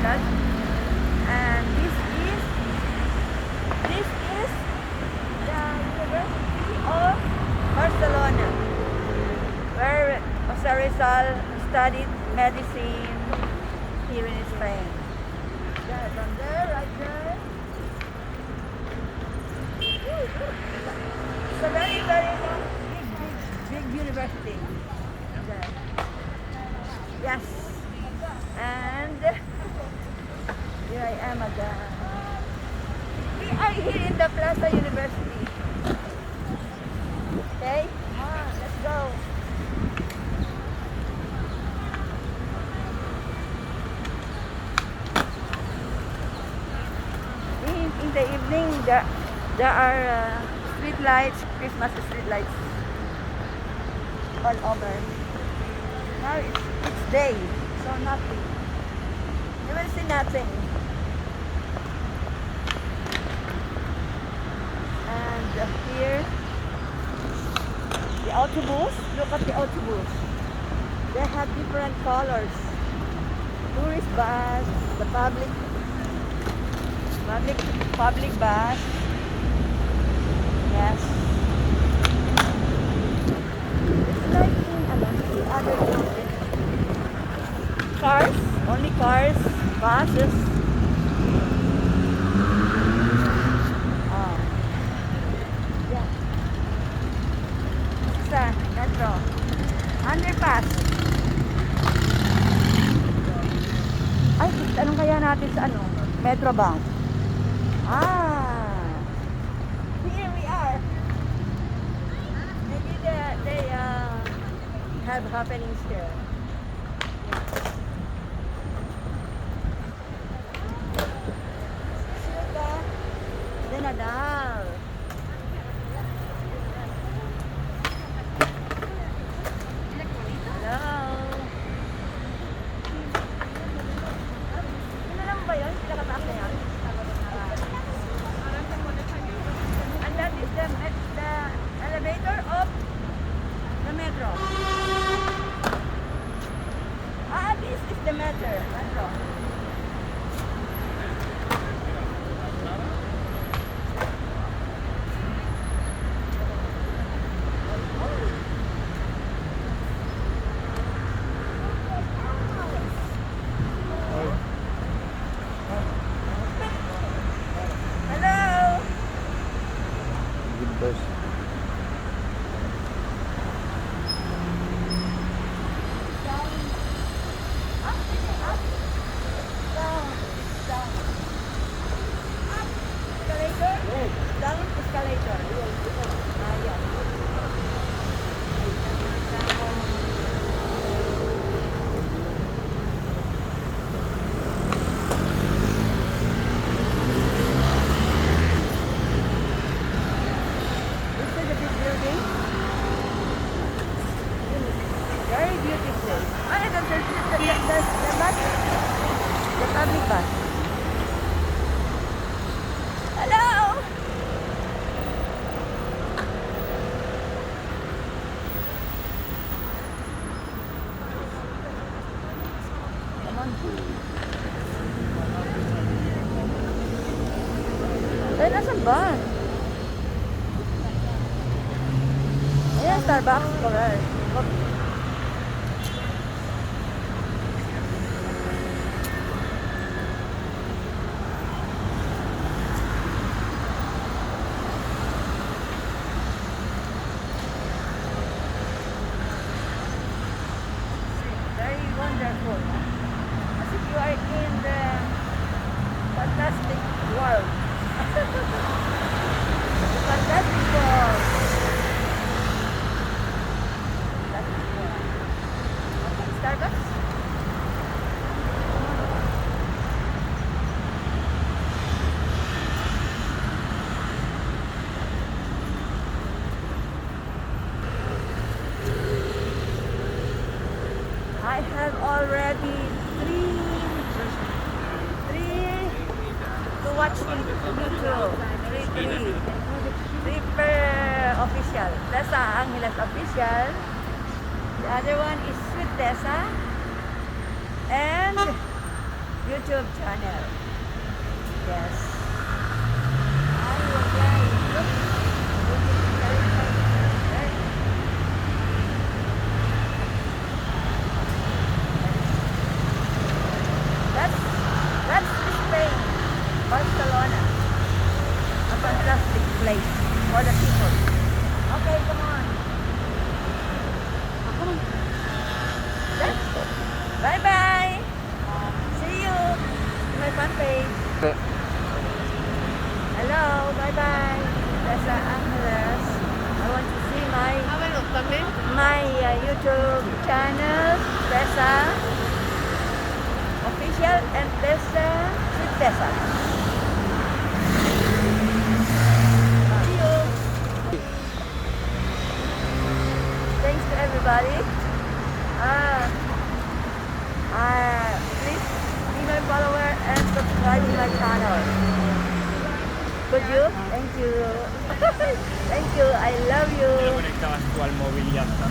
Ciudad. And this is the University of Barcelona, where Jose Rizal studied medicine here in Spain. Yeah, from there, right there. It's a very, very big university. There. Yes. And here I am again. We are here in the Plaza University. Okay? Come on, let's go. In the evening, there are street lights, Christmas street lights all over. Now it's day, so nothing. You will see nothing. And here, the autobus. Look at the autobus. They have different colors. Tourist bus, the public bus. Yes. It's like in the other countries. Cars, only cars, buses. Oh. Yeah. This is a metro. Underpass. Ay, anong kaya natin sa ano? Metro Bank. Here we are. Maybe they have happenings here. Ciudad de Nadal. Hello. Ano lang ba yun? Pinakataas na yan? And that is the elevator of the metro. This is the metro. Hello. Good bus. Down escalator. Ayan. This is a big building. Very beautiful. The bus. The public bus. Hello! Come on. Ay, nasan ba? Ayan, Starbucks. Correct. Very wonderful. As if you are in the fantastic world. The fantastic world. Fantastic world. Okay, Starbucks. I have already three to watch in YouTube. Three per official. Tessa Angeles official. The other one is Sweet Tessa. And YouTube channel. Yes. Ay, okay. Look. That's Spain, Barcelona. A fantastic place for the people. Okay, come on. Bye bye. See you in my fan page. Hello, bye bye. Tessa Angeles. I want to see my YouTube channel, Tessa Official and Tessa with Tessa. See you. Thanks to everybody. Please be my follower and subscribe to my channel. Could you? Thank you. Thank you. I love you. Lo conectabas tú al móvil y ya está.